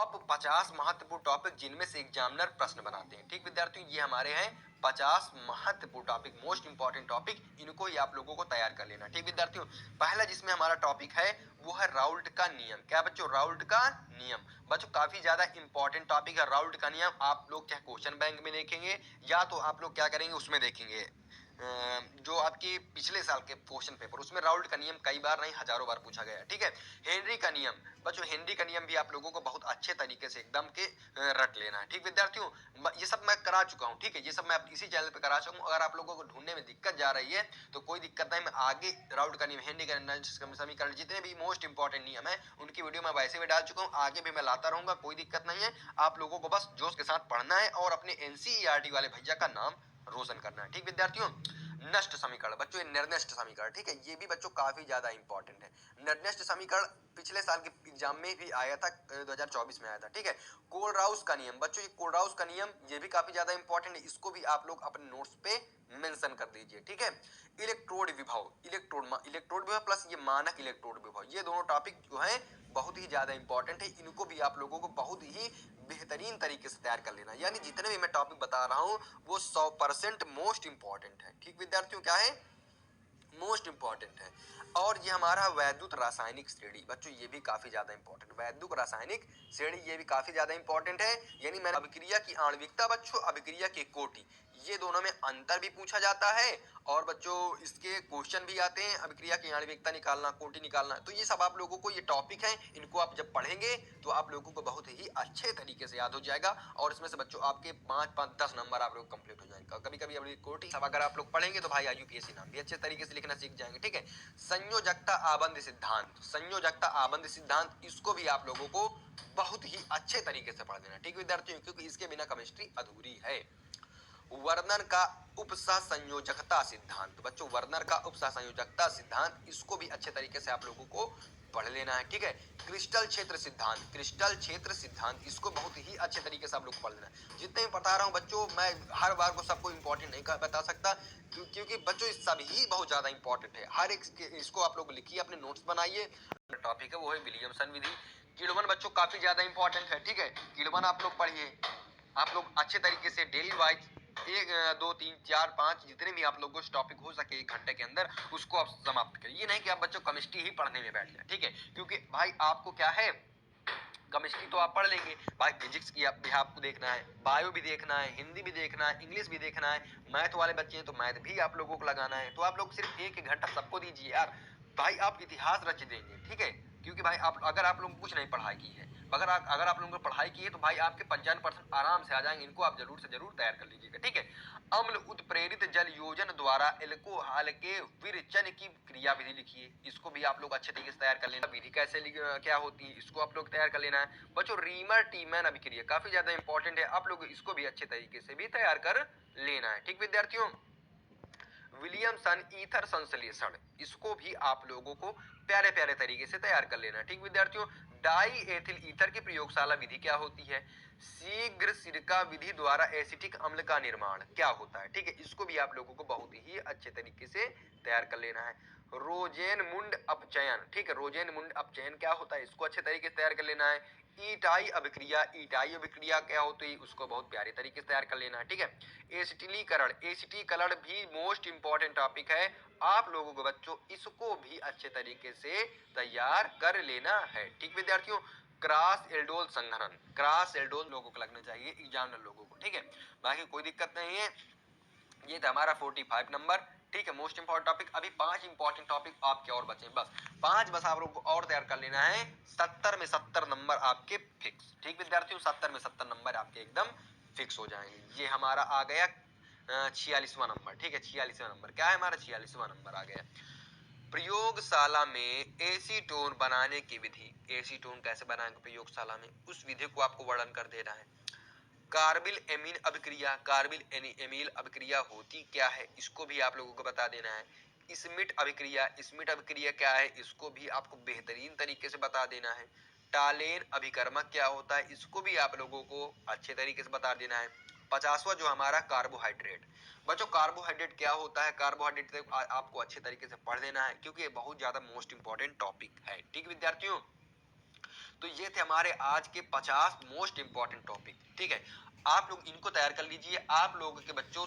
Top 50 महत्वपूर्ण topic जिनमें से एग्जामिनर प्रश्न बनाते हैं। ठीक विद्यार्थियों, ये हमारे हैं 50 महत्वपूर्ण टॉपिक, मोस्ट इंपॉर्टेंट टॉपिक, इनको ही आप लोगों को तैयार कर लेना। ठीक विद्यार्थियों, पहला जिसमें हमारा टॉपिक है वो है राउल्ट का नियम। क्या बच्चों? राउल्ट का नियम। बच्चों काफी ज्यादा इंपॉर्टेंट टॉपिक है राउल्ट का नियम। आप लोग क्या क्वेश्चन बैंक में देखेंगे या तो आप लोग क्या करेंगे उसमें देखेंगे, जो आपके पिछले साल के क्वेश्चन पेपर, उसमें राउल्ट का नियम कई बार नहीं हजारों बार पूछा गया है। ठीक है, हेनरी का नियम। बच्चों हेनरी का नियम भी आप लोगों को बहुत अच्छे तरीके से एकदम के रट लेना है। ठीक विद्यार्थियों, ये सब मैं करा चुका हूँ। ठीक है, ये सब मैं इसी चैनल पे करा चुका हूँ। अगर आप लोगों को ढूंढने में दिक्कत जा रही है तो कोई दिक्कत नहीं, मैं आगे राउल्ट का नियम, हेनरी का समीकरण, जितने भी मोस्ट इंपॉर्टेंट नियम है उनकी वीडियो मैं वैसे भी डाल चुका हूँ, आगे भी मैं लाता रहूंगा, कोई दिक्कत नहीं है। आप लोगों को बस जोश के साथ पढ़ना है और अपने एनसीईआरटी वाले भैया का नाम रोशन करना है। ठीक विद्यार्थियों, नष्ट समीकरण। बच्चों ये निर्दिष्ट समीकरण, ठीक है, ये भी बच्चों काफी ज्यादा इंपॉर्टेंट है। निर्दिष्ट समीकरण पिछले साल के एग्जाम में भी आया था, 2024 में आया था। ठीक है, कोलराउस का नियम। बच्चों ये कोलराउस का नियम ये भी काफी ज्यादा इंपॉर्टेंट है, इसको भी आप लोग अपने नोट्स पे मेंशन कर दीजिए। ठीक है, इलेक्ट्रोड विभव, इलेक्ट्रोड विभव प्लस ये मानक इलेक्ट्रोड विभव, ये दोनों टॉपिक जो है बहुत ही ज्यादा इंपॉर्टेंट है। इनको भी आप लोगों को बहुत ही बेहतरीन तरीके से तैयार कर लेना, यानी जितने भी मैं टॉपिक बता रहा हूँ वो 100% मोस्ट इंपॉर्टेंट है। ठीक विद्यार्थियों, क्या है? मोस्ट इंपॉर्टेंट है। और ये हमारा वैद्युत रासायनिक श्रेणी। बच्चों ये भी काफी ज्यादा इंपॉर्टेंट, वैद्युत रासायनिक श्रेणी ये भी काफी ज्यादा इंपॉर्टेंट है। यानी मैंने अभिक्रिया की आणविकता बच्चों, अभिक्रिया के कोटि, ये दोनों में अंतर भी पूछा जाता है और बच्चों इसके क्वेश्चन भी आते हैं, अभिक्रिया की आणविकता निकालना, कोटि निकालना। तो ये सब आप लोगों को ये टॉपिक है, इनको आप जब पढ़ेंगे तो आप लोगों को बहुत ही अच्छे तरीके से याद हो जाएगा और इसमें से बच्चों आपके 5-5-10 नंबर आप लोग कंप्लीट हो जाएंगे। कभी कभी अभी कोटि सब अगर आप लोग पढ़ेंगे तो भाई यूपीएससी नाम भी अच्छे तरीके से लिखना सीख जाएंगे। ठीक है, संयोजकता आबंध सिद्धांत, संयोजकता आबंध सिद्धांत, इसको भी आप लोगों को बहुत ही अच्छे तरीके से पढ़ देना। ठीक विद्यार्थियों, क्योंकि इसके बिना केमिस्ट्री अधूरी है। वर्णन का उपसह संयोजकता सिद्धांत। बच्चों वर्णन का उपसह संयोजकता सिद्धांत, इसको भी अच्छे तरीके से आप लोगों को पढ़ लेना है। ठीक है, क्रिस्टल क्षेत्र सिद्धांत, क्रिस्टल क्षेत्र सिद्धांत, इसको बहुत ही अच्छे तरीके से आप लोग पढ़ लेना है। जितने भी बता रहा हूँ बच्चों, मैं हर बार को सबको इंपॉर्टेंट नहीं बता सकता, क्योंकि बच्चों सभी बहुत ज्यादा इंपॉर्टेंट है। हर एक इसको आप लोग लिखिए, अपने नोट्स बनाइए। टॉपिक है वो है विलियमसन विधि। किण्वन बच्चों काफी ज्यादा इंपॉर्टेंट है। ठीक है, किण्वन आप लोग पढ़िए, आप लोग अच्छे तरीके से डेली वाइज 1 2 3 4 5 जितने भी आप लोगों को टॉपिक हो सके 1 घंटे के अंदर उसको आप समाप्त करिए। ये नहीं कि आप बच्चों केमिस्ट्री ही पढ़ने में बैठ जाए। ठीक है, क्योंकि भाई आपको क्या है, केमिस्ट्री तो आप पढ़ लेंगे भाई, फिजिक्स की भी आपको देखना है, बायो भी देखना है, हिंदी भी देखना है, इंग्लिश भी देखना है, मैथ वाले बच्चे हैं तो मैथ भी आप लोगों को लगाना है। तो आप लोग सिर्फ 1 1 घंटा सबको दीजिए यार, भाई आप इतिहास रच देंगे। ठीक है, क्योंकि भाई आप अगर आप लोगों को कुछ नहीं पढ़ाई की है, अगर आप लोगों को पढ़ाई की है तो भाई आपके 95% आराम से आ जाएंगे। इनको आप जरूर से जरूर तैयार कर लीजिएगा। ठीक है, अम्ल उत्प्रेरित जल योजन द्वारा एल्कोहल के विरचन की क्रिया विधि लिखिए, इसको भी आप लोग अच्छे तरीके से तैयार कर लेना। विधि कैसे क्या होती है इसको आप लोग तैयार कर लेना है। बच्चों रीमर टीमैन अभिक्रिया काफी ज्यादा इंपॉर्टेंट है, आप लोग इसको भी अच्छे तरीके से भी तैयार कर लेना है। ठीक विद्यार्थियों, विलियमसन ईथर संश्लेषण, इसको भी आप लोगों को प्यारे प्यारे तरीके से तैयार कर लेना है। ठीक विद्यार्थियों, डाई एथिल ईथर की प्रयोगशाला विधि क्या होती है, शीघ्र सिरका विधि द्वारा एसिटिक अम्ल का निर्माण क्या होता है। ठीक है, इसको भी आप लोगों को बहुत ही अच्छे तरीके से तैयार कर लेना है। रोजेन मुंड अपचयन, ठीक है, रोजेन मुंड अपचयन क्या होता है, इसको अच्छे तरीके से तैयार कर लेना है। ईटाई अभिक्रिया, ईटाई अभिक्रिया क्या होती है, उसको बहुत प्यारे तरीके से तैयार कर लेना है। ठीक है, एसिटिलीकरण, एसिटिलीकरण भी मोस्ट इंपॉर्टेंट टॉपिक है, आप लोगों को बच्चों इसको भी अच्छे तरीके से तैयार कर लेना है। ठीक विद्यार्थियों, क्रॉस एल्डोल संघनन, क्रॉस एल्डोल लोगों को लगना चाहिए, एग्जामिनर लोगों को। ठीक है, बाकी कोई दिक्कत नहीं है। ये था हमारा 45 नंबर। ठीक है, मोस्ट इंपॉर्टेंट टॉपिक। अभी 5 इंपॉर्टेंट टॉपिक आपके और बचे, बस 5 बस आप लोगों को और तैयार कर लेना है। 70 में 70 नंबर आपके फिक्स। ठीक विद्यार्थियों, 70 में 70 नंबर आपके एकदम फिक्स हो जाएंगे। ये हमारा आ गया 46वां नंबर। ठीक है, 46वां नंबर क्या है हमारा, 46वां नंबर आ गया। प्रयोगशाला में एसीटोन बनाने की विधि, एसीटोन कैसे बनाएंगे प्रयोगशाला में, उस विधि को आपको वर्णन कर देना है। कार्बिल एमीन अभिक्रिया, कार्बिल एमील अभिक्रिया होती क्या है, इसको भी आप लोगों को बता देना है। स्मिट अभिक्रिया, स्मिट अभिक्रिया क्या है, इसको भी आपको बेहतरीन तरीके से बता देना है। टालेन अभिकर्मक क्या होता है, इसको भी आप लोगों को अच्छे तरीके से बता देना है। 50वां जो हमारा कार्बोहाइड्रेट। बच्चों कार्बोहाइड्रेट क्या होता है, कार्बोहाइड्रेट आपको अच्छे तरीके से पढ़ लेना है, क्योंकि ये बहुत ज्यादा मोस्ट इंपॉर्टेंट टॉपिक है। ठीक विद्यार्थियों, तो ये थे हमारे आज के 50 मोस्ट इंपॉर्टेंट टॉपिक। ठीक है, आप लोग इनको तैयार कर लीजिए। आप लोगों के बच्चों